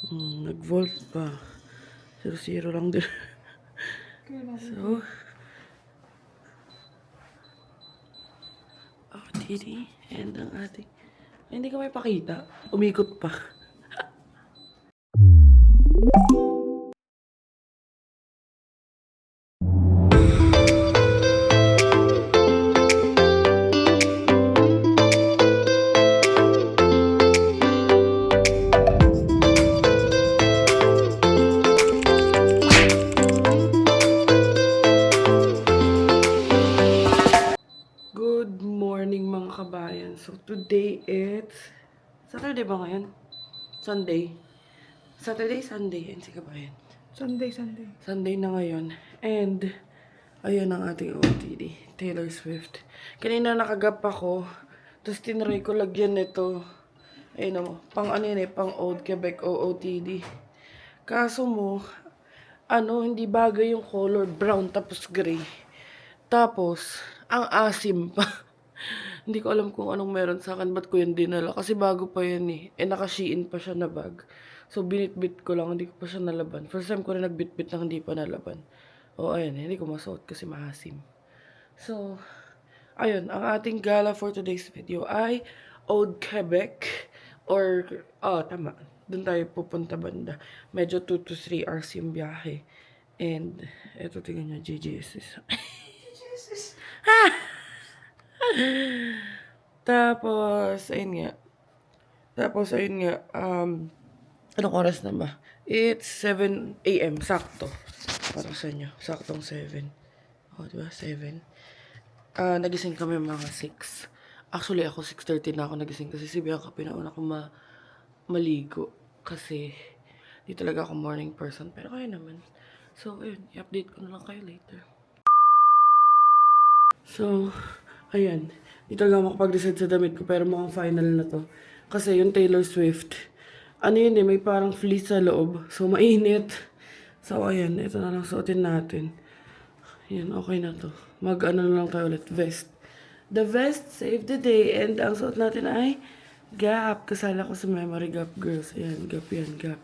Nag-volt pa. 0-0 lang din. So, titi. And ang ating... Hindi ka may pakita. Umikot pa. Good morning mga kabayan. So today it's Saturday ba ngayon? Sunday. Saturday, Sunday. Yan si kabayan. Sunday. Sunday na ngayon. And ayun ang ating OOTD. Taylor Swift. Kanina nakagap ako. Tapos tinry ko lagyan nito. Ayun o. Pang ano yun eh. Pang Old Quebec OOTD. Kaso mo, hindi bagay yung color. Brown tapos gray. Tapos, ang asim pa. Hindi ko alam kung anong meron sa akin. Ba't ko yun dinala? Kasi bago pa yan eh. Naka-Shein pa siya na bag. So, binitbit ko lang. Hindi ko pa siya nalaban. First time ko rin nagbitbit na hindi pa nalaban. Ayan. Hindi ko masuot kasi maasim. So, ayun. Ang ating gala for today's video ay Old Quebec. Or, tama. Doon tayo pupunta banda. Medyo 2 to 3 hours yung biyahe. And, eto tingnan nyo, JJSS. Tapos, ayun nga. Anong oras na ba? It's 7 a.m. Sakto. Para sa inyo. Saktong 7. Diba? 7. Nagising kami mga 6. Actually, ako 6:30 na ako nagising kasi si Bianca pinauna ko maligo. Kasi, di talaga ako morning person. Pero kaya naman. So, ayun. I-update ko na lang kayo later. So, ayan. Di talaga makapag-decide sa damit ko pero mukhang final na to. Kasi yung Taylor Swift, yun eh, may parang fleece sa loob. So, mainit. So, ayan. Ito na lang suotin natin. Ayan, okay na to. Na lang tayo ulit. Vest. The vest saved the day. And ang suot natin ay Gap. Kasala ko sa Memory Gap Girls. Ayan, Gap yan, Gap.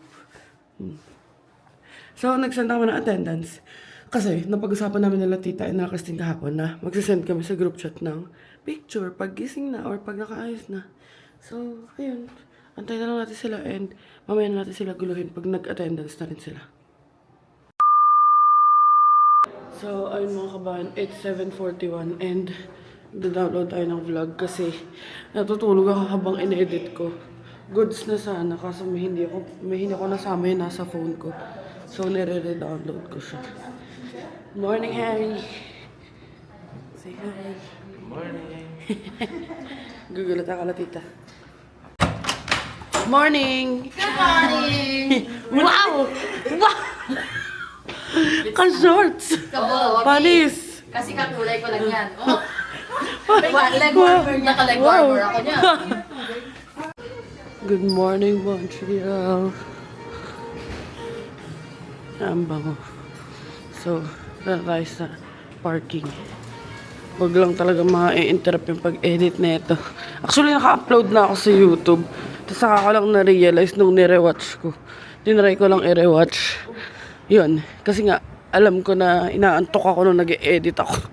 So, nagsend ako ng attendance. Kasi, napag-usapan namin nila tita and nakasting kahapon na magsisend kami sa group chat ng picture pag gising na or pag nakaayos na. So, ayun. Antay na lang natin sila and mamaya na natin sila guluhin pag nag-attendance na rin sila. So, ayun mga kabahan, it's 7:41 and download tayo ng vlog kasi natutulog ako habang in-edit ko. Goods na sana kaso may hindi ako nasama yun nasa phone ko. So, nire-download ko siya. Morning, Harry. Say hi. Morning. Gugulat ako na tita. Morning! Good morning! Wow! Wow! Ka-shorts! Panis! Kasi kakulay ko lang yan. Oh. Leg warmer niya, ka-leg warmer ako niya. Good morning, Montreal. Ang bango. So, tayo sa parking. Huwag lang talaga ma-interrupt yung pag-edit na ito. Actually, naka-upload na ako sa YouTube. Tapos saka ko lang na-realize nung nire-watch ko. Tinry ko lang i-rewatch. Yun. Kasi nga, alam ko na inaantok ako nung nag-edit ako.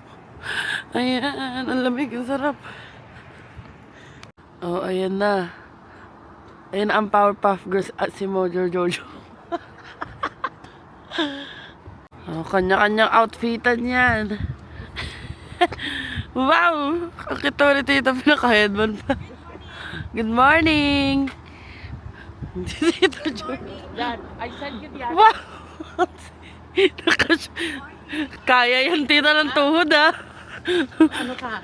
Ayan, ang lamig, ang sarap. Ayan na. Ayan ang Powerpuff Girls at si Mojo Jojo. Kanya-kanyang outfitan yan. Wow! Ang kito ulit ito, pinaka-headband pa. Good morning! Tito Jojo. Dad, I said good morning. Wow! Kaya yan, tita ng tuhod ah. Ano ka?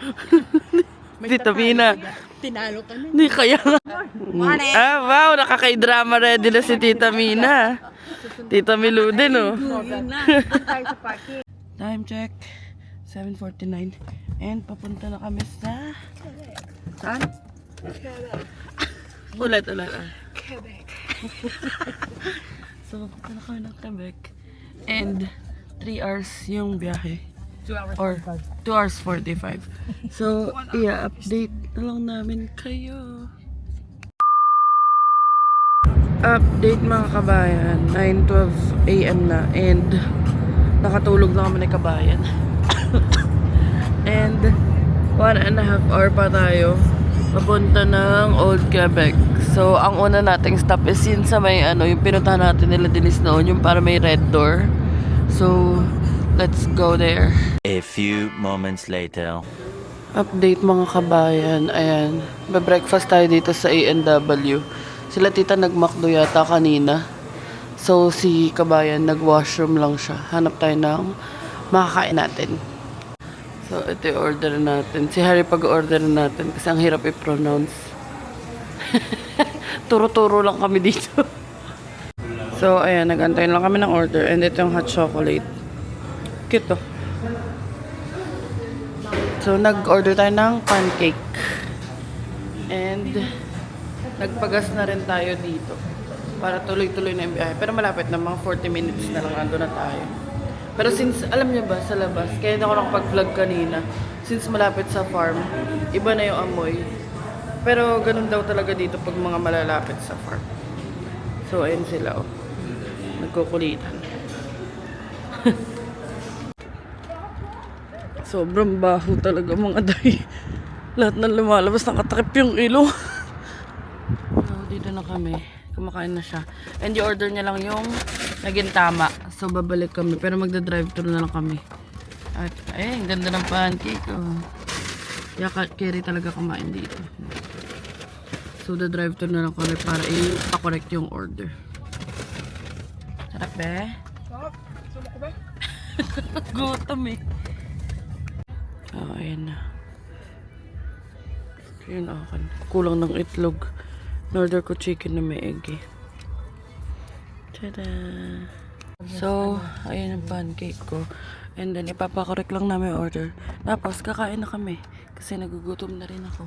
Tita Mina. Tinalo ka na. Hindi kaya nga. Wow, nakakay-drama ready na si Tita Mina. Tita Milu din, oh. Time check. 7:49. And papunta na kami sa... Saan? Ulit. Quebec. So, papunta na kami ng Quebec. And 3 hours yung biyahe. 2 hours. Or 2 hours 45. So, update na lang namin kayo. Update mga kabayan, 9:12 AM na and nakatulog na kami ni kabayan. And 1.5 hour pa tayo papunta ng Old Quebec. So, ang una nating stop is yun sa may yung pinuntahan natin nila Denise noon, yung para may red door. So, let's go there. A few moments later. Update mga kabayan, ayan. Ba-breakfast tayo dito sa A&W. Sila tita nag-McDo yata kanina. So, si kabayan nag-washroom lang siya. Hanap tayo ng makakain natin. So, ito yung order natin. Si Harry pag-order natin kasi ang hirap i-pronounce. Turo-turo lang kami dito. So, ayan. Nag-antay lang kami ng order. And ito yung hot chocolate. Cute oh. So, nag-order tayo ng pancake. And nagpagas na rin tayo dito para tuloy-tuloy na yung biyahe. Pero malapit na, mga 40 minutes na lang ando na tayo. Pero since, alam niyo ba, sa labas, kaya hindi ako nakapag-vlog kanina, since malapit sa farm, iba na yung amoy. Pero ganun daw talaga dito pag mga malalapit sa farm. So, ayun sila, oh. Nagkukulitan. Sobrang baho talaga mga day. Lahat ng lumalabas, nakatakip yung ilong. So, dito na kami. Kumakain na siya. And i-order niya lang yung naging tama. So, babalik kami. Pero magda-drive-thru na lang kami. At, ayun, ganda ng pancake. Oh. Kaya carry talaga kumain dito. So, da-drive-thru na lang kami para i-correct yung order. Sarap, be? Sarap. Sumo ko ba? Gutom eh. Oh, ayan na. Yun akin. Kulang ng itlog. Norder ko chicken na may egg eh. Tada! So, ayan ang pancake ko. And then, ipapakorek lang namin order. Tapos, kakain na kami. Kasi nagugutom na rin ako.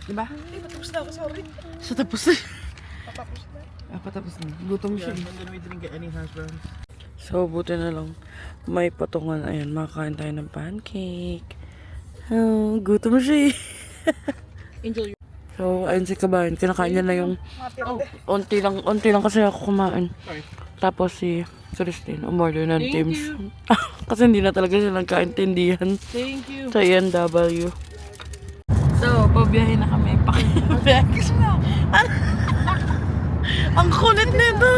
Diba? Ay, patapos na ako. Sorry. So, tapos na. Patapos na. Patapos na. Gutom siya. And then we didn't get any hash browns. So, buti na lang. May patungan. Ayan, makakain tayo ng pancake. Oh, gutom siya eh. Enjoy. So, ayun si kabayan. Kinakain niya na yung Mati. onti lang kasi ako kumain. Sorry. Tapos si Christine, umorder ng Teams. Kasi hindi na talaga siya nagkaintindihan. Thank you. Sa A&W. So, pabiyahe na kami. Pakibags na. Ang kulit nito.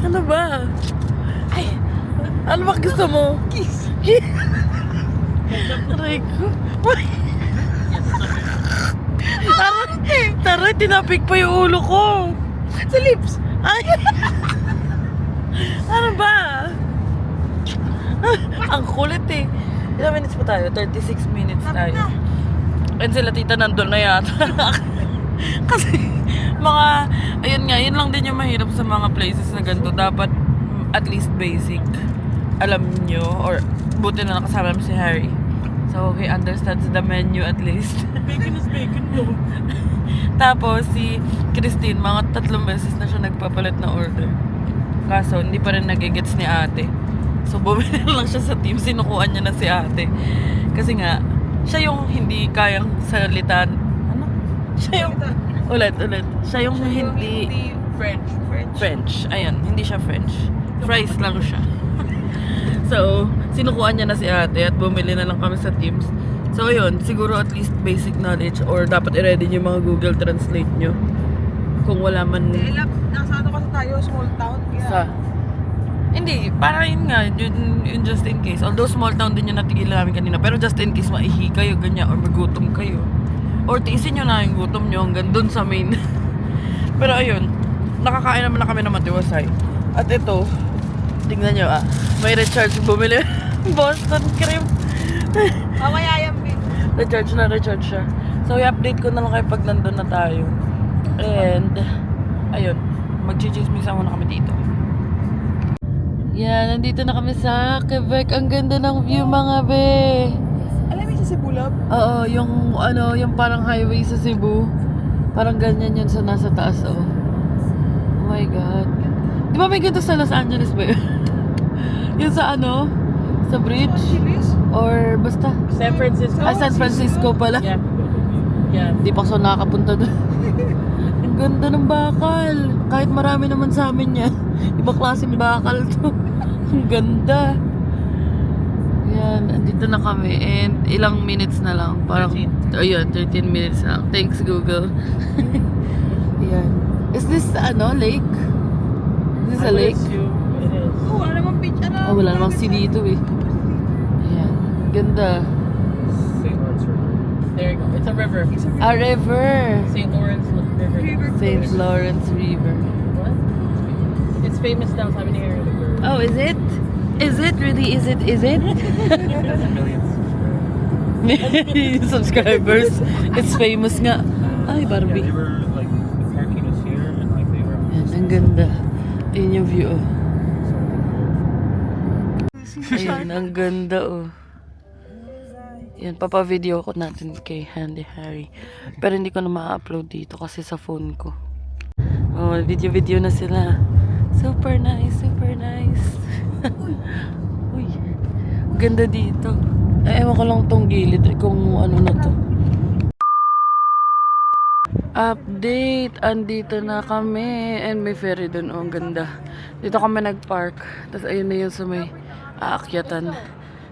Ano ba? Ay, ano ba gusto mo? Kiss. Aray ko. Taray, tinapik pa yung ulo ko. Sa lips. Ay. Ano ba? Ang kulit eh. Ilang minutes pa tayo? 36 minutes tayo. And sila tita nandun na yata. Kasi mga, ayun nga, yun lang din yung mahirap sa mga places na ganito. Dapat at least basic alam nyo, or buti na nakasama si Harry. So, he understands the menu at least. Bacon is bacon, no? Tapos, si Christine, mga 3 beses na siya nagpapalit na order. Kaso, hindi pa rin nagigets ni ate. So, bumili lang siya sa team. Sinukuan niya na si ate. Kasi nga, siya yung hindi kayang salitan. Ano? Siya yung... Ulit. Siya yung hindi... French. Ayan, hindi siya French. Fries lang siya. So, sinukuan niya na si ate at bumili na lang kami sa Teams. So, yun, siguro at least basic knowledge or dapat i-ready niyo yung mga Google Translate nyo. Kung wala man... Nasa ano kasi tayo, small town. Kaya... Sa... Hindi, para yun nga, yun just in case. Although small town din yung natigilan namin kanina, pero just in case maihi kayo, ganyan, or magutom kayo. Or tiisin nyo na yung gutom nyo hanggang dun sa main. Pero ayun, nakakain naman na kami ng matiwasay. At ito, tingnan nyo may recharge, bumili Boston cream. Mamaya yan, babe. recharge siya. So, i-update ko na lang kayo pag nandun na tayo. And, ayun, mag-chismisan muna kami dito. Yan, nandito na kami sa Quebec. Ang ganda ng view, mga be. Alam mo sa Sibulab? Oo, yung yung parang highway sa Cebu. Parang ganyan yun sa nasa taas, oh. Oh my God. Di ba may ganito sa Los Angeles ba yun? Yung sa sa bridge? Or basta? San Francisco. San Francisco pala. Yeah. Yeah. Di pa ako nakakapunta doon. Ang ganda ng bakal. Kahit marami naman sa amin yan. Ibang klaseng bakal to. Ang ganda. Yan, andito na kami. And ilang minutes na lang. Parang, ayun, 13 minutes lang. Thanks, Google. Yan. Is this, lake? Is this a lake? It is. Oh, wala namang beach. Oh, wala namang sea dito eh. Ayan. Ganda. St. Lawrence River. There you go. It's a river. A river. St. Lawrence River. St. Lawrence River. What? It's famous now. Sabi ni Harry the Bird. Oh, is it? Is it really? Is it? Is it? Millions. Subscribers. It's famous nga. Ay, Barbie. Yeah, they were like the parking was here and like they were. Ayan, ang ganda. Ayun yung view, oh. Ayun, ang ganda, oh. Yan, papavideo ko natin kay Handy Harry. Pero hindi ko na ma-upload dito kasi sa phone ko. Oh, video-video na sila. Super nice, super nice. Uy, ganda dito. Ewan ko lang tong gilid kung ano na to. Update! Andito na kami. And may ferry dun. Oh, ang ganda. Dito kami nag-park. Tapos ayun na yun sa may aakyatan.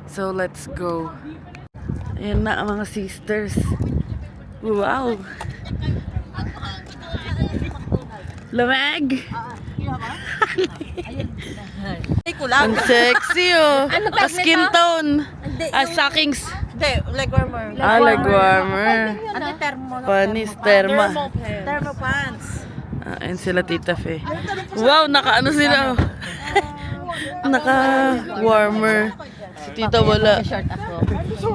So, let's go. Ayan na ang mga sisters. Wow! Lamig! Ang sexy, oh. Skin tone. Stockings. Hindi, leg warmer. Leg warmer. Ano thermo? Panis, terma. Thermo pants. Ayun sila, Tita Fe. Wow, naka-ano sila, oh. Naka-warmer. Si Tita wala.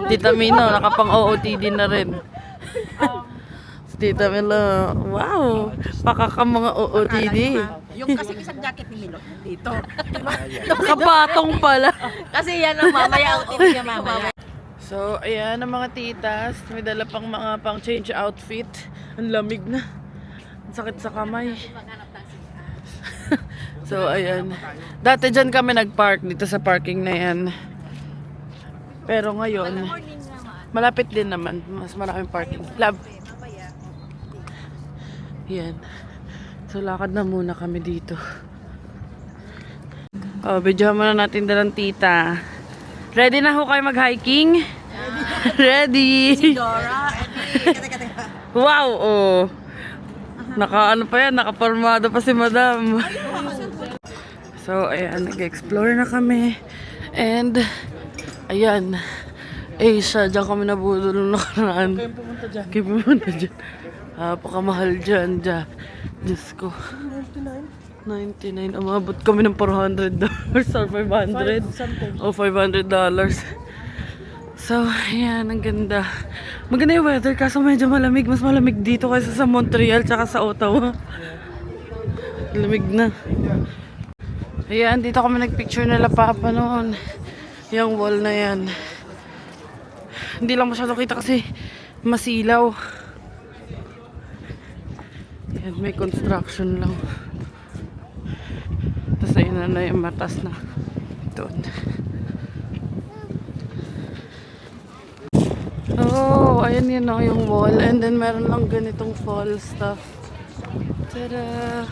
Tita Mino, nakapang OOTD na rin. Si Tita Milo, wow. Pakaka mga OOTD. Yung kasi isang jacket ni Milo dito. Kapatong pala. Kasi yan ang mamaya ang tip niya mamaya. So, ayan ang mga titas. May dala pang mga pang change outfit. Ang lamig na. Ang sakit sa kamay. So, ayan. Dati dyan kami nag-park dito sa parking na yan. Pero ngayon, malapit din naman. Mas maraming parking. Love. Yan. So, lakad na muna kami dito. Oh, videohan muna natin dalang tita. Ready na ho kayo mag-hiking? Ready! Dora, Wow! Oh. Naka-ano pa yan, nakapormado pa si madam. So, ayan, nag-explore na kami. And, ayan, Asia, dyan kami nabudol nung nakaraan. Kayo pumunta dyan. Pakamahal dyan, dyan. Diyos ko. 99. Umabot kami ng $400 or $500. O $500. So, ayan, ang ganda. Maganda yung weather, kaso medyo malamig. Mas malamig dito kaysa sa Montreal tsaka sa Ottawa. Lamig na. Ayan, dito kami nagpicture nila papa noon. Yung wall na yan. Hindi lang masyado kita kasi masilaw. Ayan, may construction lang. Tapos ayun na yung matas na doon. Oh, ayan yun o, yung wall. And then meron lang ganitong fall stuff. Tada!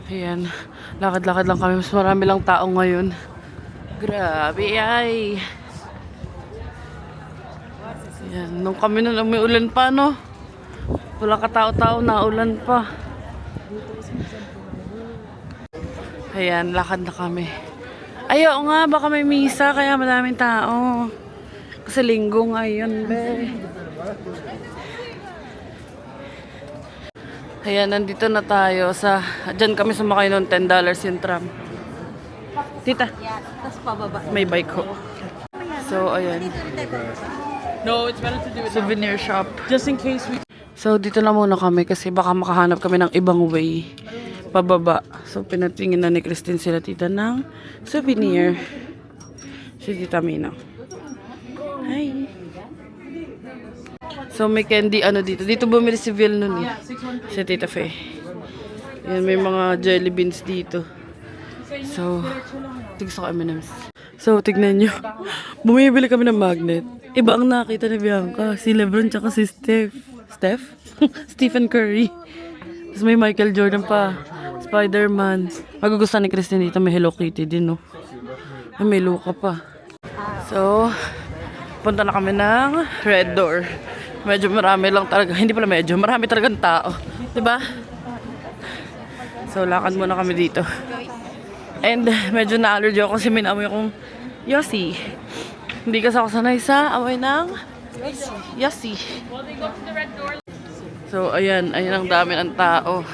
Ayan, lakad-lakad lang kami. Mas marami lang tao ngayon. Grabe ay. Ayan, nung kami nun may ulan pa, no? Wala ka tao-tao na ulan pa. Ayan, lakad na kami. Ayaw nga, baka may misa kaya madaming tao. Kasi linggo ngayon, be. Ayan, nandito na tayo sa... Diyan kami sumakay noon, $10 yung tram. Tita, Tapos pababa. may bike ko. So, ayan. No, it's better to do it Souvenir shop. just in case we. So, dito na muna kami kasi baka makahanap kami ng ibang way pababa. So, pinatingin na ni Christine sila tita ng souvenir. Si Tita Mina. Hi! So, may candy ano dito. Dito bumili si Vil nun eh. Si Tita Faye. Yan, may mga jelly beans dito. So, gusto ko M&M's. So, tignan nyo. Bumibili kami ng magnet. Iba ang nakita ni Bianca. Si Lebron tsaka si Steph? Stephen Curry. Tapos may Michael Jordan pa. Spider-Man. Magugustuhan ni Christine dito. May Hello Kitty din, no? Ay, may Luca pa. So, punta na kami ng Red Door. Medyo marami lang talaga. Hindi pala medyo. Marami talagang tao. Diba? So, lakad muna kami dito. And medyo na-allergy ako kasi minamoy akong Yossi. Hindi kasi ako sanay sa amoy ng Yossi. So, ayan. Ayan ang dami ng tao.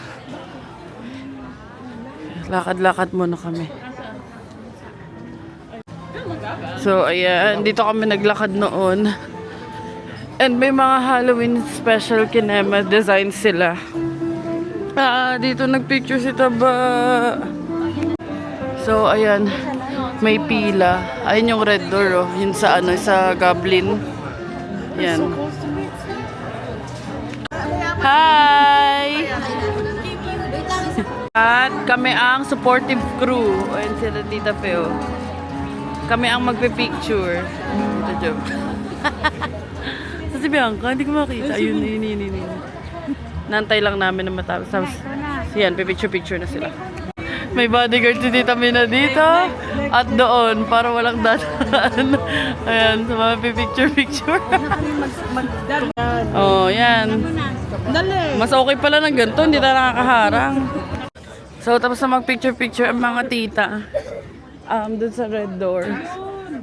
Lakad-lakad muna kami. So, ayan. Dito kami naglakad noon. And may mga Halloween special kinema design sila. Dito nagpicture si Taba. So, ayan. May pila. Ayun yung Red Door, oh. Yun sa, sa Goblin. Yan. Hi! At kami ang supportive crew. Ayun sila Tita Feo. Kami ang magpipicture. Ito, joke. Sa si Bianca, hindi ko makita. Ayun, yun. Nantay lang namin na matapos. Tapos, yan, pipicture-picture na sila. May bodyguard si Tita Mina dito at doon para walang dadaan. Ayan, sa mga picture-picture. Oh, yan. Mas okay pala ng ganito, hindi na nakakaharang. So, tapos na mag-picture-picture ang mga tita doon sa Red Door.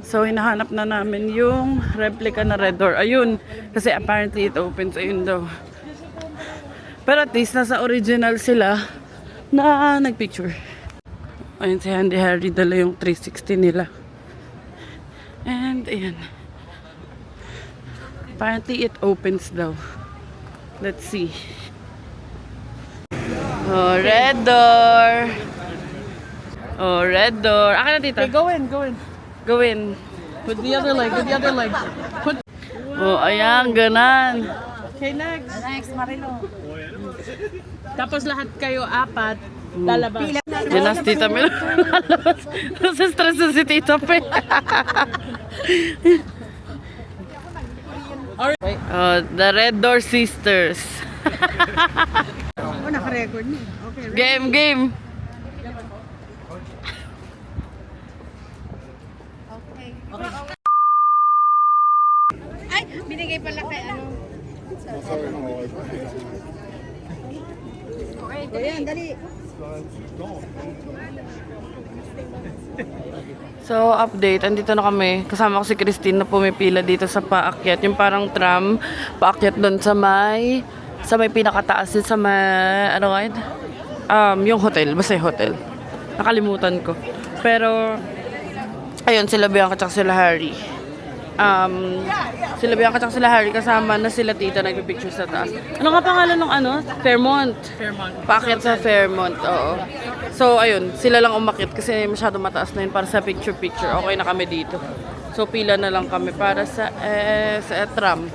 So, hinahanap na namin yung replica na Red Door. Ayun, kasi apparently it opens. Ayun daw. Pero at least nasa original sila na nagpicture. Ayun si Andy Harry, dala yung 360 nila. And ayan. Apparently it opens daw. Let's see. Oh, Red Door. Oh, Red Door. Akin na, tita. Okay, go in, go in. Go in. With the other leg, with the other leg. Put. Oh, ayan, ganan. Okay, next. Next, Marilo. Tapos lahat kayo apat, lalabas. Yan na si Tita Mel. Nasa stress na si Tita Pe. Oh, the Red Door Sisters. Oh, naka-record niya. Okay. Game. Ay, binigay pala kay ano. Ayan, dali. So, update. Andito na kami. Kasama ko si Christine na pumipila dito sa paakyat. Yung parang tram. Paakyat doon sa may pinakataas din sa may, ano nga yun? Yung hotel. Basta yung hotel. Nakalimutan ko. Pero, ayun, sila Bianca at sila Harry. Sila Bianca at sila Harry kasama na sila tita nagpipicture sa taas. Ano nga pangalan ng ano? Fairmont. Paakyat sa Fairmont, oo. So, ayun, sila lang umakyat kasi masyado mataas na yun para sa picture-picture. Okay na kami dito. So, pila na lang kami para sa tram.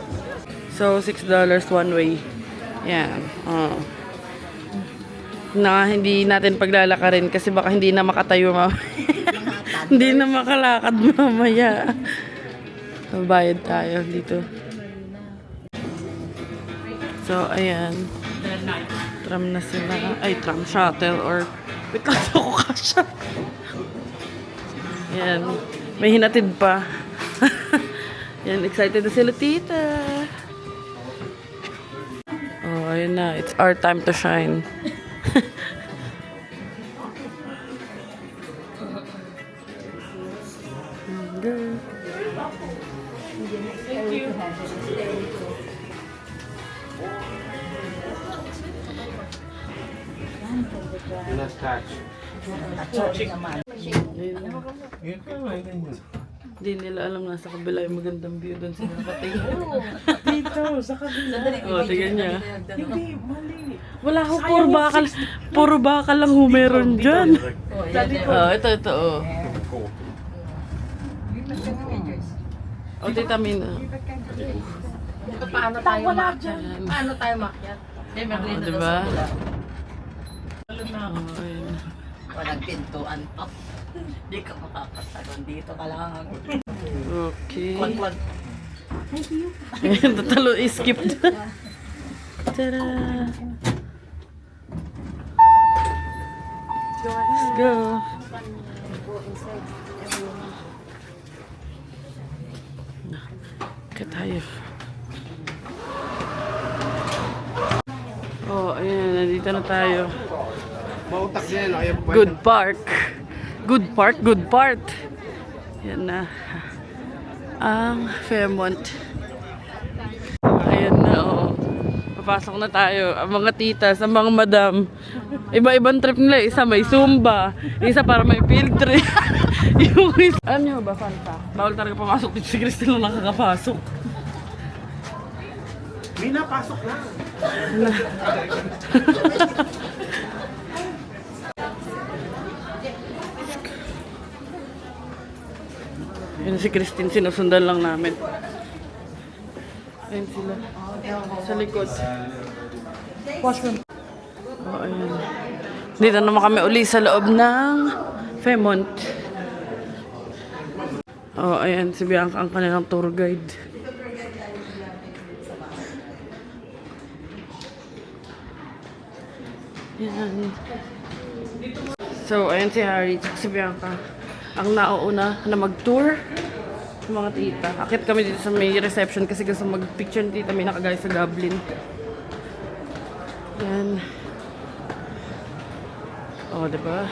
So, $6 one way. Yan. Na hindi natin paglalakarin kasi baka hindi na makatayo mamaya. Hindi na makalakad mamaya. So, bayad tayo dito. So, ayan. Tram na sila. Ay, tram shuttle or... Wait lang, ako kasha. Ayan. May hinatid pa. Yan, excited na sila, tita. Oh, ayun na. It's our time to shine. Girl. Hindi nila alam nasa kabila yung magandang view doon sila patingin. Dito, sa kabila. Oh, tingnan niya. Wala ho, puro bakal lang ho meron dyan. Oh, ito, oh. Oh, Tita Mina. Paano tayo makyat? Paano tayo makyat? Oh, diba? Oh, ayun. Walang pintuan to. Hindi ka makakasagon. Dito ka lang. Okay. Kwan. Talo, skip. Tada! Let's go. Kaya tayo. Oh, ayan. Nandito na tayo. Good park. Good park, good part. Yan na. Ang Fairmont. Ayan na, oh. Papasok na tayo. Ang mga titas, ang mga madam. Iba-ibang trip nila. Isa may Zumba. Isa para may field trip. Yung isa. Alam niyo ba, fun fact? Bawal talaga pumasok dito si Crystal na nakakapasok. Mina, pasok lang. Yun si Christine, sinusundan lang namin. Ayun sila. Sa likod. Washroom. Oh, ayun. Dito naman kami uli sa loob ng Fairmont. Oh, ayan. Si Bianca ang kanilang tour guide. Yan. So, ayan si Harry at si Bianca. Ang nauuna na mag-tour ng mga tita. Akit kami dito sa may reception kasi gusto mag-picture ni tita may nakagaya sa Goblin. Yan. Oh, diba?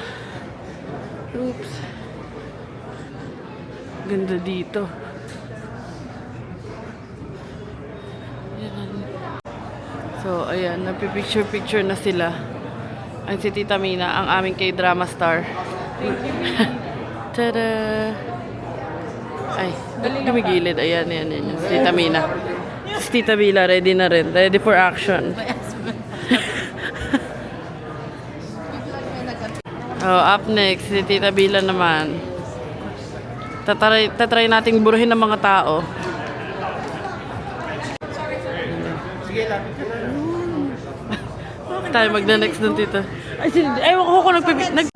Oops. Ganda dito. Yan. So, ayan. Napipicture-picture na sila. Ang si Tita Mina, ang aming K-drama star. Tada! Ay, gumigilid. Ayan, yan, yan. Si Tita Mina. Si Tita Bila, ready na rin. Ready for action. Oh, up next, si Tita Bila naman. Tatry nating buruhin ng mga tao. Tayo magna-next ng tita. Ay, ako nagpipit.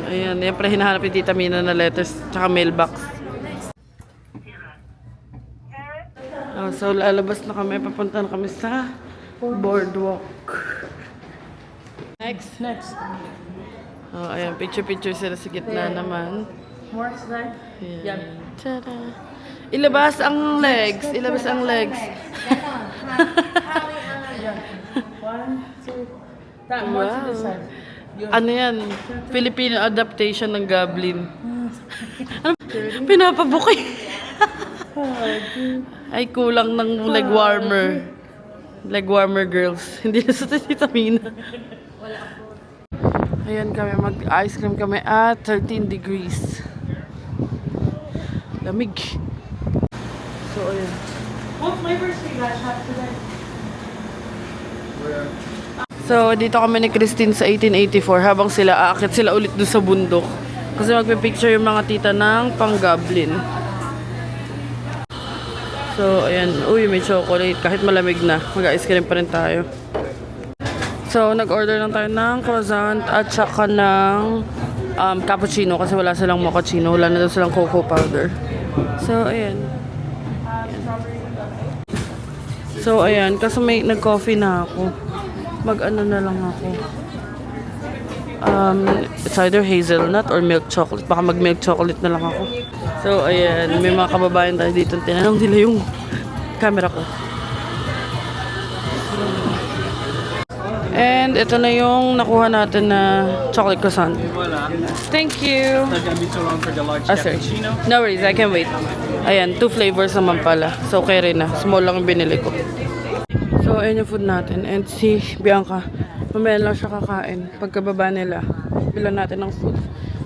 Ayan, yan pala hinahanap yung Tita Mina na letters tsaka mailbox. Oh, so, lalabas na kami. Papunta na kami sa boardwalk. Next. Oh, ayan, picture-picture sila sa gitna naman. More slide. Ayan. Tada! Ilabas ang legs. Ilabas ang legs. One, two. That more to this side. Ano yan? Filipino adaptation ng Goblin. Pinapabuki. Ay, kulang ng leg warmer. Leg warmer girls. Hindi na sa Tita Mina. Ayan kami, mag-ice cream kami at 13 degrees. Lamig. So, ayan. What flavors do you guys have today? So, dito kami ni Christine sa 1884 habang sila aakit sila ulit doon sa bundok. Kasi magpipicture yung mga tita ng pang-goblin. So, ayan. Uy, may chocolate. Kahit malamig na, mag-ice cream pa rin tayo. So, nag-order lang tayo ng croissant at saka ng cappuccino kasi wala silang mochaccino. Wala na daw silang cocoa powder. So, ayan. So, ayan. Kasi may nag-coffee na ako. Mag-ano na lang ako. It's either hazelnut or milk chocolate. Baka mag-milk chocolate na lang ako. So, ayan. May mga kababayan tayo dito. Tinanong nila yung camera ko. And ito na yung nakuha natin na chocolate croissant. Thank you. Sorry. No worries, I can wait. Ayan, 2 flavors naman pala. So, okay rin na. Small lang yung binili ko. So, ayan yung food natin. And si Bianca, mamaya lang siya kakain. Pagkababa nila, bilan natin ng food.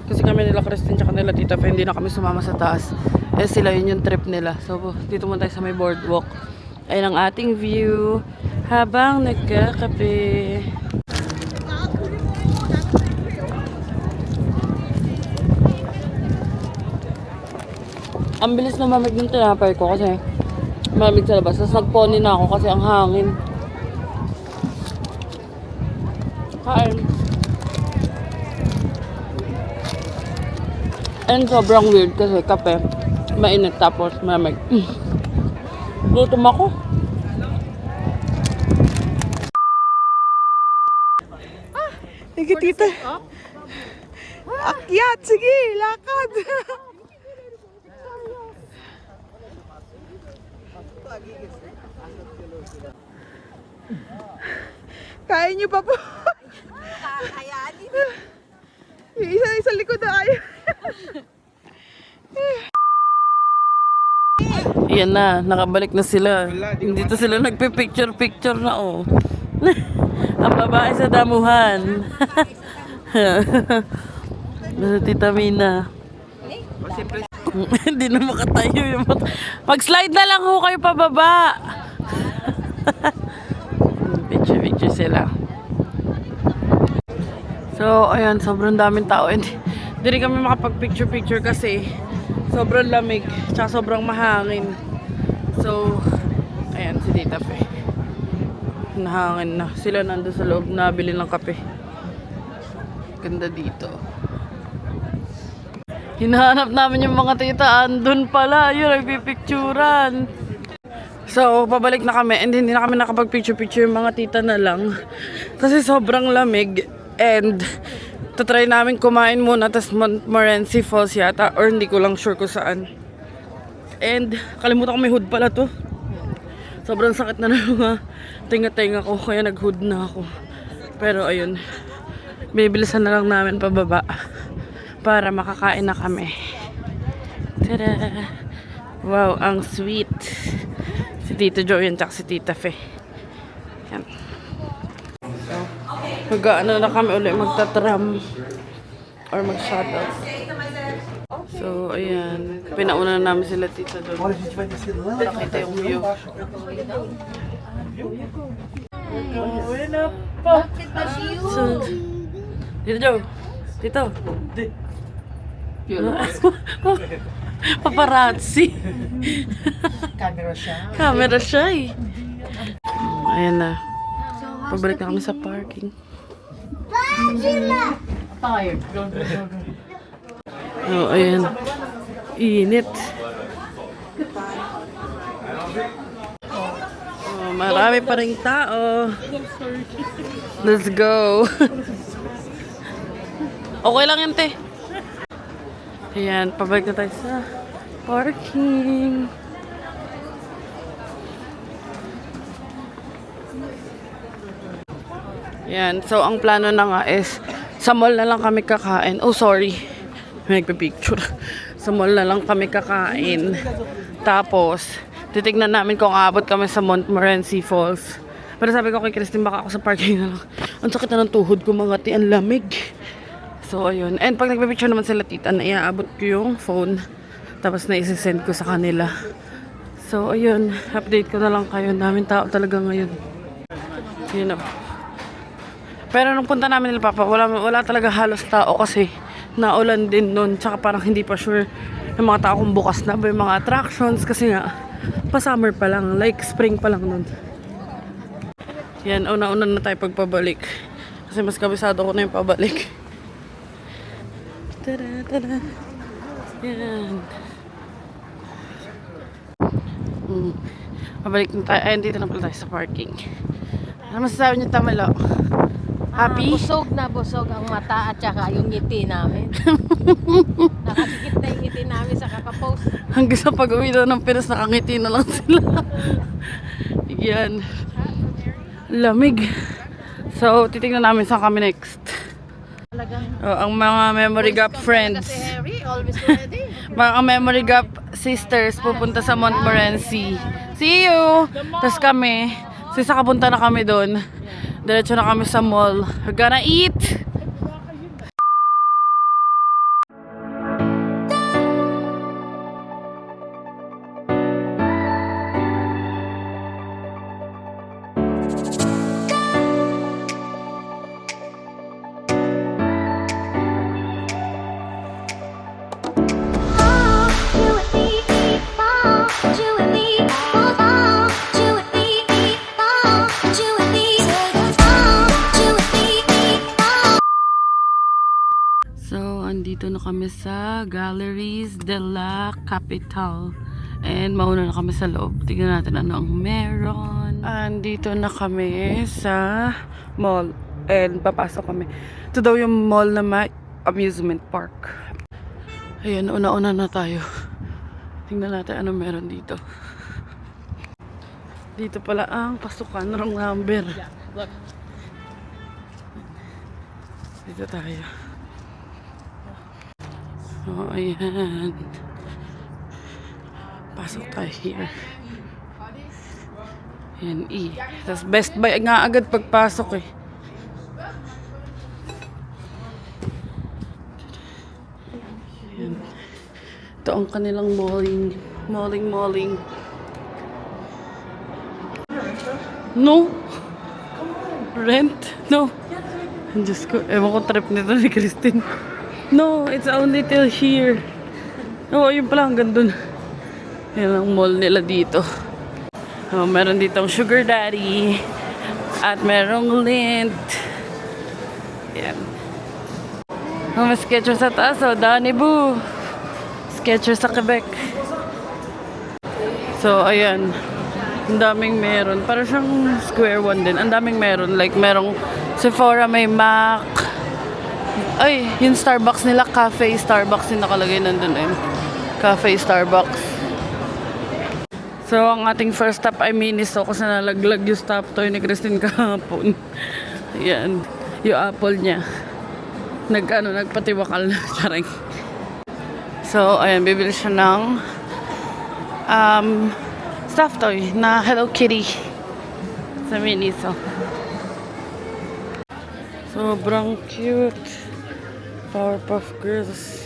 Kasi kami nila Christine tsaka nila Tita Fe, hindi na kami sumama sa taas. Eh sila yun yung trip nila. So, dito muna tayo sa may boardwalk. Ayan ang ating view habang nagkakape. Ang bilis na mamig ng tinapay ko kasi malamig sa labas. Tapos nagpony na ako kasi ang hangin. Kain. And sobrang weird kasi kape, mainit tapos malamig. Gutom ako. Sige, tita. Akyat, sige, lakad. Kaya niyo pa po. Isa likod na kayo. Yan na, nakabalik na sila. Dito sila nagpe-picture na oh. Ang babae sa damuhan. Nasa Tita Mina. Hindi na makatayo yung mag-slide na lang ho kayo pababa. Picture sila. So, ayan, sobrang daming tao. Hindi rin kami makapag-picture kasi sobrang lamig, tsaka sobrang mahangin. So, ayan, si Tita Fe. Nahangin na. Sila nandun sa loob, nabili ng kape. Ganda dito. Hinahanap namin yung mga tita. Andun pala, yun, nagpipicturan. So, pabalik na kami and hindi na kami nakapag-picture-picture yung mga tita na lang. Kasi sobrang lamig. And tatry namin kumain muna tas Montmorency Falls yata or hindi ko lang sure kung saan. And kalimutan ko may hood pala to. Sobrang sakit na mga tinga-tinga ko kaya nag-hood na ako. Pero ayun, bibilisan na lang namin pababa para makakain na kami. Tada! Wow, ang sweet. Si Tito Joey at si Tita Fe. Yan. Mag-ano na kami ulit, magtatram or mag-shuttle. So, ayan. Pinauna na namin sila tita doon. Nakita yung view. Wala pa. So, Tito Joe. Tito. Paparazzi. Camera siya eh. Ayan na. Pabalik na kami sa parking. Tired. Oh, ayan. Init. Oh, marami pa rin tao. Let's go. Okay lang yan, te. Ayan, pabalik na tayo sa parking. Yan. So, ang plano na nga is sa mall na lang kami kakain. Oh, sorry. May nagpipicture. Sa mall na lang kami kakain. Tapos, titignan namin kung aabot kami sa Montmorency Falls. Pero sabi ko kay Christine, baka ako sa parking na lang. Ang sakit na ng tuhod ko, mga ti, ang lamig. So, ayun. And pag nagpipicture naman sila tita, na iaabot ko yung phone. Tapos na isi-send ko sa kanila. So, ayun. Update ko na lang kayo. Daming tao talaga ngayon. You know. Pero nung punta namin nila Papa, wala talaga halos tao kasi naulan din nun. Tsaka parang hindi pa sure yung mga tao kung bukas na ba yung mga attractions kasi nga, pa-summer pa lang, like spring pa lang nun. Yan, una-una na tayo pagpabalik. Kasi mas kabisado ko na yung pabalik. Tada, tada. Yan. Pabalik na tayo. Ayun, dito na pala tayo sa parking. Ano masasabi niyo, Tamalo? Happy? Busog na busog ang mata at saka yung ngiti namin. Nakadikit na yung ngiti namin sa kakapost. Hanggang sa pag-uwi daw ng Pinas, nakangiti na lang sila. Yan. Lamig. So, titignan namin saan kami next. Ang mga Memory Gap friends. Si Harry, always ready. Mga Memory Gap sisters pupunta sa Montmorency. See you! Tapos kami, sakapunta na kami doon. Diretso na kami sa mall. We're gonna eat! kami sa Galleries de la Capitale. And mauna na kami sa loob. Tingnan natin ano ang meron. Andito na kami sa mall. And papasok kami. Ito daw yung mall na may amusement park. Ayan, una-una na tayo. Tingnan natin ano meron dito. Dito pala ang pasukan. Wrong number. Look. Dito tayo. Oh, ayan. Pasok tayo here. Ayan, E. Tapos Best Buy nga agad pagpasok eh. Ayan. Ito ang kanilang malling. Malling. No. Rent? No. Diyos ko, ewan ko trip nito ni Christine. No, it's only till here. Oo, yun pala hanggang dun. Yan ang mall nila dito. Oh, meron dito ang Sugar Daddy. At merong Lint. Yan. Oh, may Skechers sa taas. Oh, Danny Boo. Skechers sa Quebec. So, ayan. Ang daming meron. Para siyang Square One din. Ang daming meron. Like, merong Sephora, may MAC. Ay, yung Starbucks nila, Cafe Starbucks yung nakalagay nandun eh. Cafe Starbucks. So, ang ating first stop ay Miniso kasi nalaglag yung stop toy ni Christine kahapon. Ayan. Yung apple niya. Nagpatiwakal. Charing. So, ayan, bibili siya ng stuffed toy na Hello Kitty sa Miniso. Sobrang cute. Powerpuff Girls.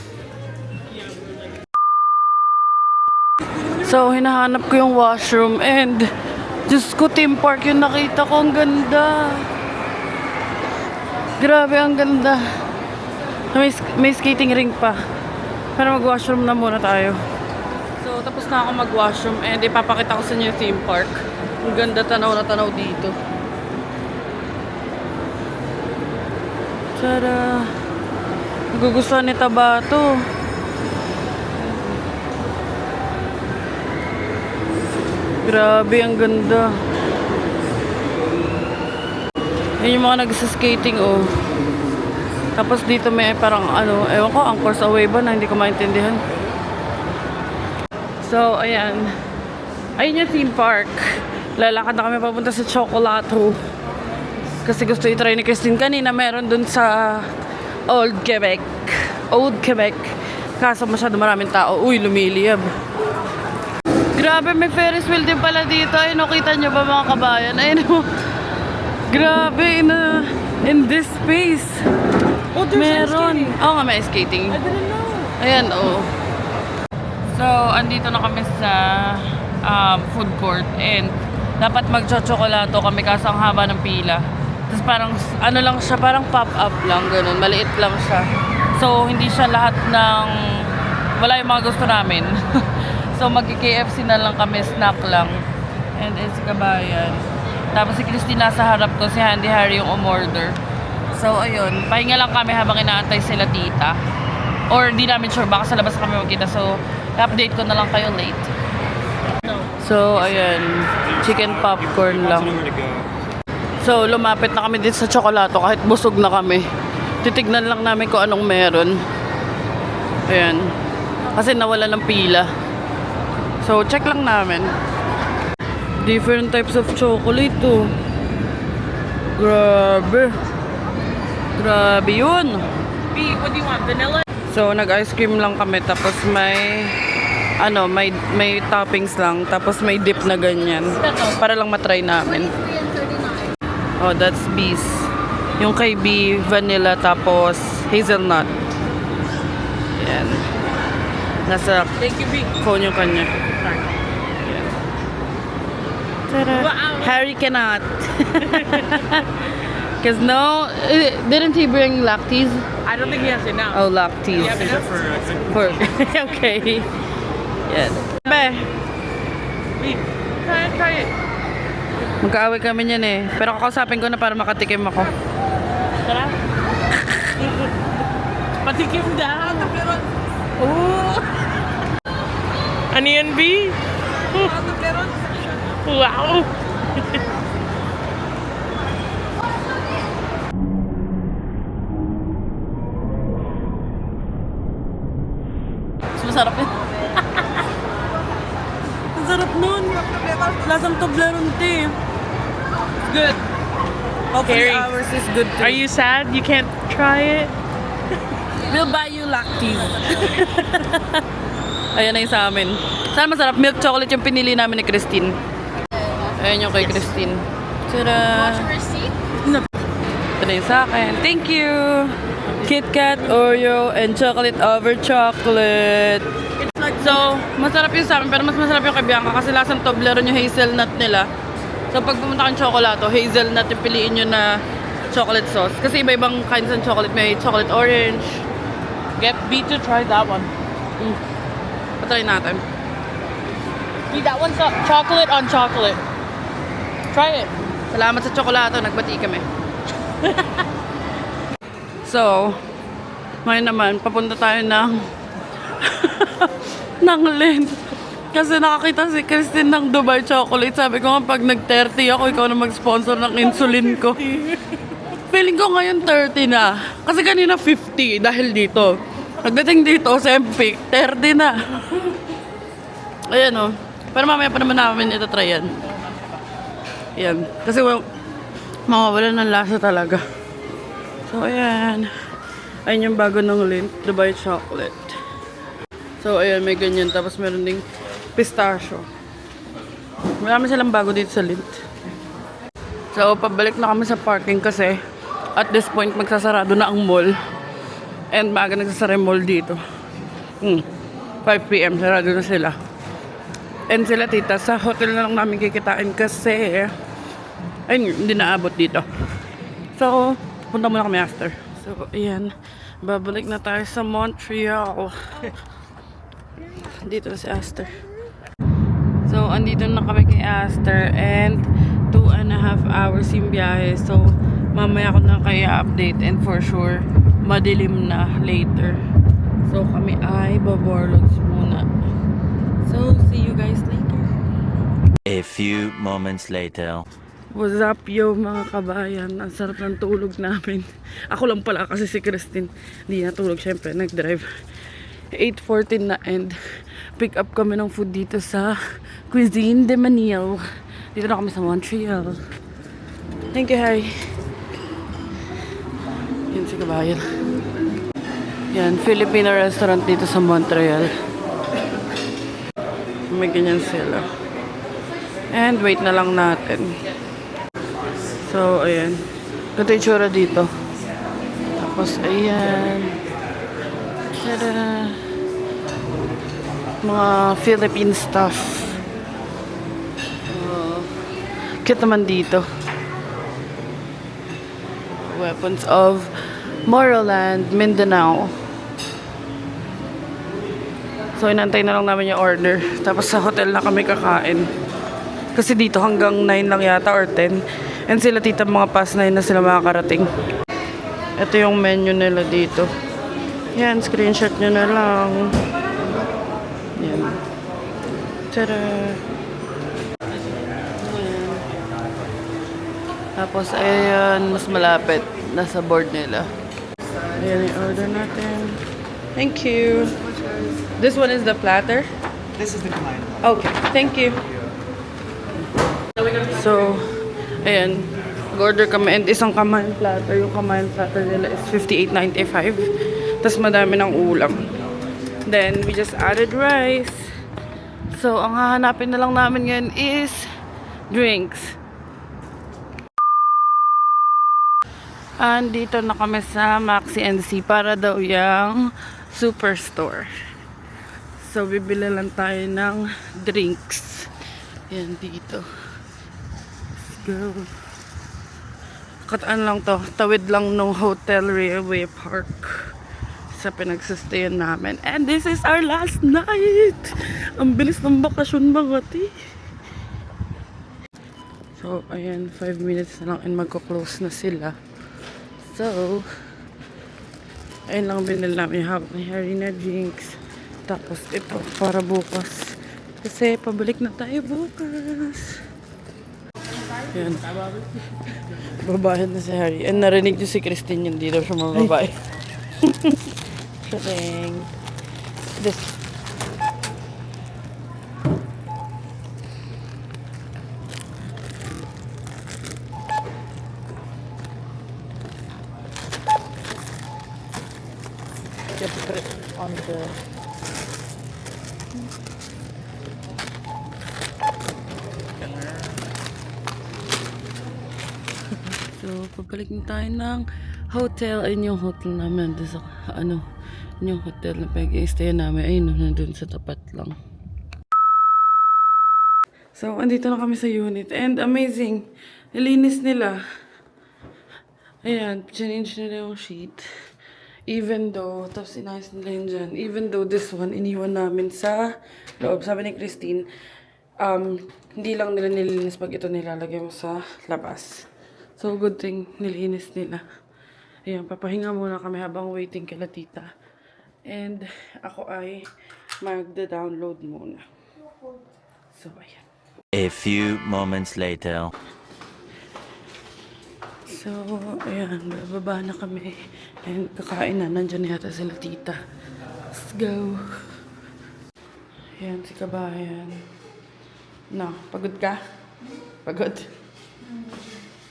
So, hinahanap ko yung washroom and Diyos ko, theme park yung nakita ko. Ang ganda. Grabe, ang ganda. May skating rink pa. Pero mag-washroom na muna tayo. So, tapos na ako mag-washroom and ipapakita ko sa inyo yung theme park. Ang ganda, tanaw na tanaw dito. Tada! Nagugustuhan ni Tabato. Grabe, ang ganda. Yan yung mga nagsaskating, oh. Tapos dito may parang ano, ewan ko, Anchors Away ba na hindi ko maintindihan. So, ayan. Ayun yung theme park. Lalakad na kami papunta sa Chocolato. Kasi gusto i-try ni Christine kanina. Meron dun sa Old Quebec. Kaso masyado maraming tao. Uy, lumiliyab. Grabe, may Ferris wheel din pala dito. Ay, no, kita nyo ba mga kabayan? Ay, no. Grabe, in this space. Oh, there's Meron. Oo nga, may skating. I didn't know. Ayan, oo. So, andito na kami sa food court. And dapat magchochokolato kami kaso ang haba ng pila. Tapos parang, ano lang siya, parang pop-up lang, ganun. Maliit lang siya. So, hindi siya lahat ng, wala yung mga gusto namin. So, mag-KFC na lang kami, snack lang. And it's kabayan. Tapos si Christine nasa harap ko, si Handy Harry yung umorder. So, ayun. Pahinga lang kami habang inaantay sila tita. Or di namin sure, baka sa labas kami magkita. So, update ko na lang kayo late. So, ayan. Chicken popcorn lang. So, lumapit na kami dito sa Chocolato kahit busog na kami. Titignan lang namin kung anong meron. Ayan. Kasi nawala ng pila. So, check lang namin. Different types of chocolate to. Grabe. Grabe yun. B, what do you want? Vanilla? So, nag-ice cream lang kami. Tapos may, may toppings lang. Tapos may dip na ganyan. Para lang matry namin. Oh, that's B's. Yung kay B, vanilla. Tapos hazelnut. Yan. Nasa Thank you, B. phone yung kanya. Yan. Tada. Wow. Harry cannot. Because no, didn't he bring lactose? I don't think he has it now. Oh, lactose. Yeah, but that's For okay. Yan. Be, B. Try it. magkaaway kami niyan eh. Pero kakausapin ko na para makatikim ako. Tara. Patikim daw. Oh! Ano yan, B? Wow! Mas masarap yun. Ang sarap nun. Lasang Toblerone tea. Good. Hopefully Harry, ours is good too. Are you sad you can't try it? We'll buy you lacties. Ayan na yung sa amin. Saan masarap? Milk chocolate yung pinili namin ni Christine. Ayan yung kay Christine. Tada! Ito na yung sa akin. Thank you! Kit Kat, Oreo, and chocolate over chocolate. So, masarap yung sa amin, pero mas masarap yung kay Bianca kasi lasang Toblerone yung hazelnut nila. So, pag pumunta kang chocolate, hazelnut yung piliin nyo na chocolate sauce. Kasi iba-ibang kinds ng chocolate. May chocolate orange. Get B to try that one. Patry natin. B, that one's chocolate on chocolate. Try it. Salamat sa tsokolate, nagbati kami. So, ngayon naman, papunta tayo ng ng Lind. Kasi nakakita si Christine ng Dubai chocolate. Sabi ko nga, pag nag-30 ako, ikaw na mag-sponsor ng insulin ko. Feeling ko ngayon 30 na. Kasi kanina 50 dahil dito. Pagdating dito, Sempic, 30 na. Ayan o. Pero mamaya pa naman namin ito try yan. Ayan. Kasi mawawala ng lasa talaga. So, ayan. Ayan yung bago ng Lindt, Dubai chocolate. So, ayan, may ganyan. Tapos meron ding pistachio. Marami silang bago dito sa Lindt. So, pabalik na kami sa parking kasi at this point, magsasarado na ang mall. And maaga nagsasara yung mall dito. 5 p.m. sarado na sila. And sila tita, sa hotel na lang namin kikitain kasi ayun, hindi naabot dito. So, punta muna kami after. So, ayan. Babalik na tayo sa Montreal. Dito na si Aster. So, andito na kami kay Aster and 2.5 hours yung biyahe. So, mamaya ko na kaya update and for sure, madilim na later. So, kami ay baborlogs muna. So, see you guys later. A few moments later. What's up, yo, mga kabayan? Ang sarap ng tulog namin. Ako lang pala kasi si Christine hindi natulog. Siyempre, nag-drive. 8:14 na and pick up kami ng food dito sa Cuisine de Manille. Dito na kami sa Montreal. Thank you, Harry. Yan si kabayan. Yan, Filipino restaurant dito sa Montreal. May ganyan sila. And wait na lang natin. So, ayan. Ganito yung tsura dito. Tapos, ayan. Tada! Mga Philippine stuff. Cute naman dito. Weapons of Moroland, Mindanao. So, inantay na lang namin yung order. Tapos sa hotel na kami kakain. Kasi dito hanggang 9 lang yata or 10. And sila tita mga past 9 na sila makakarating. Ito yung menu nila dito. Yan, screenshot nyo na lang. Yan. Tada! Ayan. Tapos, ayan, mas malapit. Nasa board nila. Ayan yung order natin. Thank you. This one is the platter? This is the combined. Okay, thank you. So, ayan, mag-order kami and isang kamayan platter. Yung kamayan platter nila is $58.95. Tapos madami ng ulam. Then, we just added rice. So, ang hahanapin na lang namin ngayon is drinks. Andito na kami sa Maxi NC para daw yung superstore. So, bibili lang tayo ng drinks. Yan dito. Let's go. Kataan lang to. Tawid lang ng Hotel Railway Park sa pinagsustayan namin. And this is our last night. Ang bilis ng bakasyon mga ti. So, ayan. 5 minutes na lang and magko-close na sila. So, ayun lang binili namin hawak ni Harry na drinks. Tapos ito, para bukas. Kasi pabalik na tayo bukas. Yan. Babae na si Harry. And narinig niyo si Christine yun. Hindi daw siya mababae. Shooting. This. Just put it on the... So, pabalik na tayo ng hotel. Ayun yung hotel namin. Doon sa, ano, yun yung hotel na pag-i-stay namin. Ayun, nandun sa tapat lang. So, andito na kami sa unit. And amazing. Nilinis nila. Ayan, change nila yung sheet. Even though, tapos inayos nila yun dyan. Even though this one, iniwan namin sa loob. Sabi ni Christine, hindi lang nila nilinis pag ito nilalagay mo sa labas. So, good thing, nilinis nila. Ayan, papahinga muna kami habang waiting kila tita. And, ako ay magda-download muna. So, ayan. A few moments later. So, ayan, bababa na kami. And kakain na, nandyan yata sila tita. Let's go. Ayan, si Kabayan. No, pagod ka? Pagod?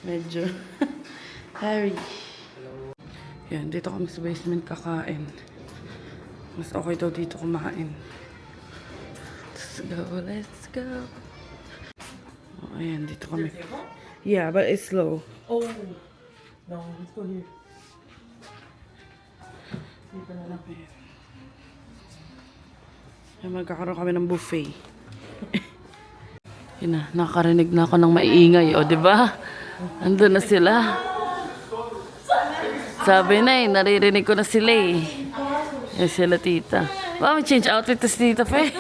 Medyo. Harry. Ayan, dito kami sa basement kakain. Mas okay daw dito kumain. Let's go, let's go. Oh, ayan, dito kami. Yeah, but it's slow. Oh. No, let's go here. Dito na lang. Ayan, magkakaroon kami ng buffet. Yun na, nakakarinig na ako ng maiingay. O, diba? Andun na sila. Sabi na naririnig ko na sila eh. Yan sila tita. Wow, may change outfit to si tita Fe.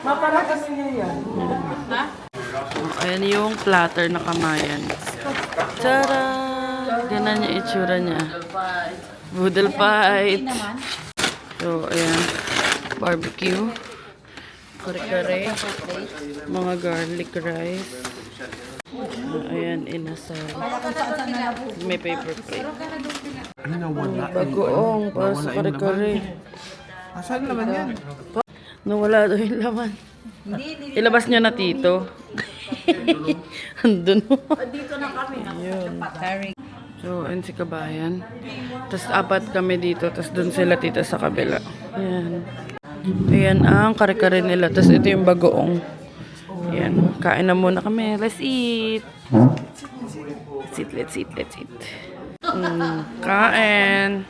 Maparakas niya yan. Ayan yung platter na kamayan. Tara! Ganun yung itsura niya. Boodle fight. So, ayan. Barbecue. Kare-kare. Mga garlic rice. Ayan, inasal. May paper plate. Ano na wala? Bagoong, para sa kare-kare. Asan naman yan? Nawala daw yung laman. Ilabas niya na tito. Andun mo. Dito na kami. Ayun. So, ayun si Kabayan. Tapos apat kami dito. Tapos dun sila tita sa kabila. Ayan. Ayan ang kare-kare nila. Tapos ito yung bagoong. Ayan. Kain na muna kami. Let's eat. Let's eat, let's eat, let's eat. Kain.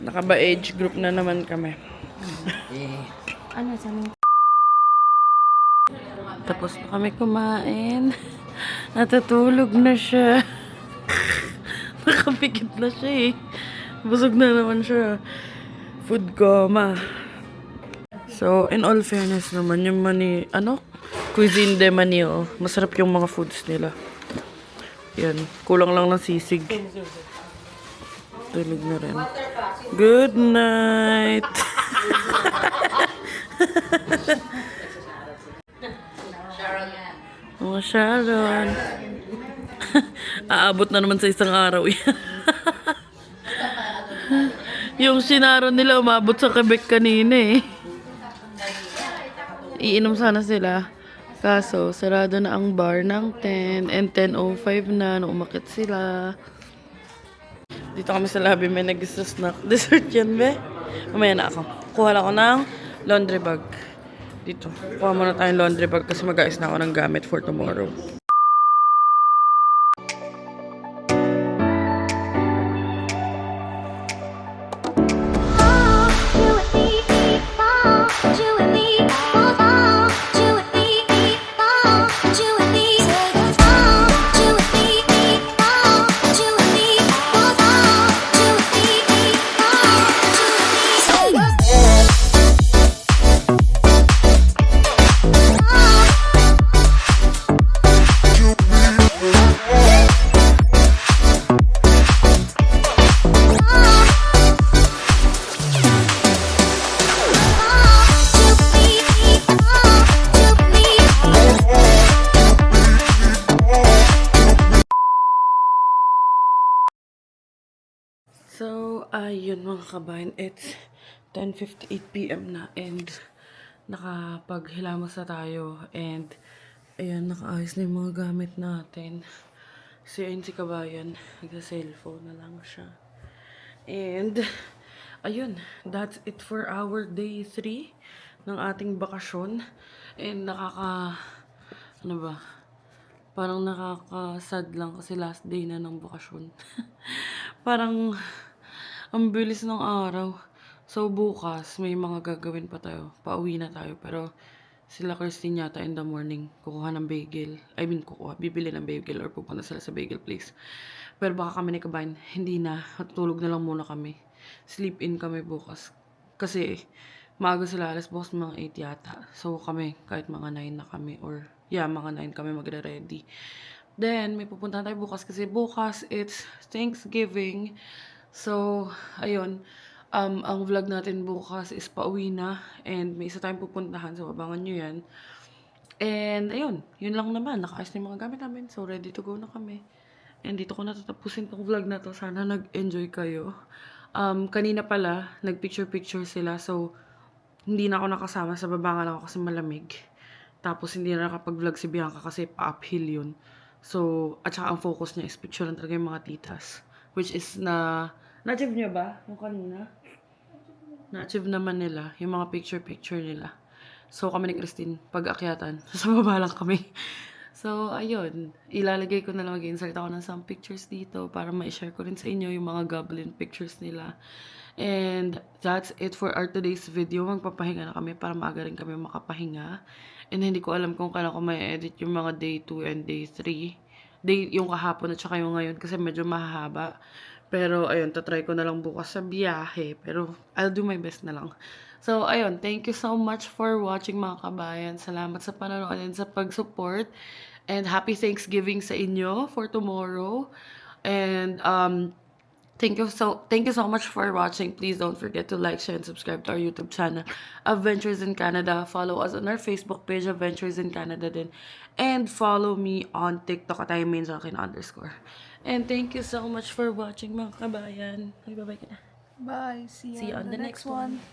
Nakaba age group na naman kami. Ano sa amin? Tapos na kami kumain. Natutulog na siya. Nakapikit na siya eh. Busog na naman siya. Food coma. So, in all fairness naman, yung Cuisine de Manil. Masarap yung mga foods nila. Yan. Kulang lang ng sisig. Tulog na rin. Good night! Mga Sharon. Aabot na naman sa isang araw yan. Yung Sharon nila umabot sa Quebec kanina eh. Iinom sana sila. Kaso, sarado na ang bar ng 10 and 10:05 na nung umakit sila. Dito kami sa lobby, may nag-snack. Dessert yan, be? Mamaya na ako. Kuha lang ako ng laundry bag. Dito. Kuha muna tayong laundry bag kasi mag-ayos na ako ng gamit for tomorrow. Ayun mga kabayan, it's 10:58 p.m. na and nakapaghilamos na tayo and ayan, nakaayos na yung mga gamit natin. So yun si kabayan, nagsa-cellphone na lang siya. And ayun, that's it for our day 3 ng ating bakasyon. And ano ba, parang nakaka-sad lang kasi last day na ng bakasyon. Parang ang bilis ng araw. So, bukas, may mga gagawin pa tayo. Pauwi na tayo. Pero, sila Christine yata in the morning, kukuha ng bagel. Bibili ng bagel or pupunta sila sa bagel place. Pero baka kami ni Kabayan, hindi na. Tutulog na lang muna kami. Sleep in kami bukas. Kasi, maaga sila alas, bukas mga 8 yata. So, kami, kahit mga 9 na kami. Or, mga 9 kami magre-ready. Then, may pupuntahan tayo bukas. Kasi bukas, it's Thanksgiving. So, ayun. Ang vlog natin bukas is pauwi na. And may isa tayong pupuntahan. So, abangan nyo yan. And, ayun. Yun lang naman. Nakaayos na yung mga gamit namin. So, ready to go na kami. And dito ko natatapusin tong vlog na to. Sana nag-enjoy kayo. Kanina pala, nag-picture-picture sila. So, hindi na ako nakasama. Sa baba nga lang ako kasi malamig. Tapos, hindi na nakapag-vlog si Bianca kasi pa-uphill yun. So, at saka ang focus niya is picture lang talaga yung mga titas. Which is na-achieve niya ba? Yung kanina? Na-achieve naman nila. Yung mga picture-picture nila. So, kami ni Christine, pag-akyatan. Sa baba lang kami. So, ayun. Ilalagay ko na lang, mag-insert ako ng some pictures dito para ma-share ko rin sa inyo yung mga goblin pictures nila. And that's it for our today's video. Magpapahinga na kami para maaga rin kami makapahinga. And hindi ko alam kung kailan ko may edit yung mga day 2 and day 3. Yung kahapon at saka yung ngayon kasi medyo mahaba. Pero, ayun, tatry ko na lang bukas sa biyahe. Pero, I'll do my best na lang. So, ayun, thank you so much for watching mga kabayan. Salamat sa panonood and sa pag-support. And happy Thanksgiving sa inyo for tomorrow. And, thank you so much for watching. Please don't forget to like, share, and subscribe to our YouTube channel, Adventures in Canada. Follow us on our Facebook page, Adventures in Canada din. And follow me on TikTok at @@. And thank you so much for watching mga kabayan. Bye-bye ka na. Bye. See See you on the next one.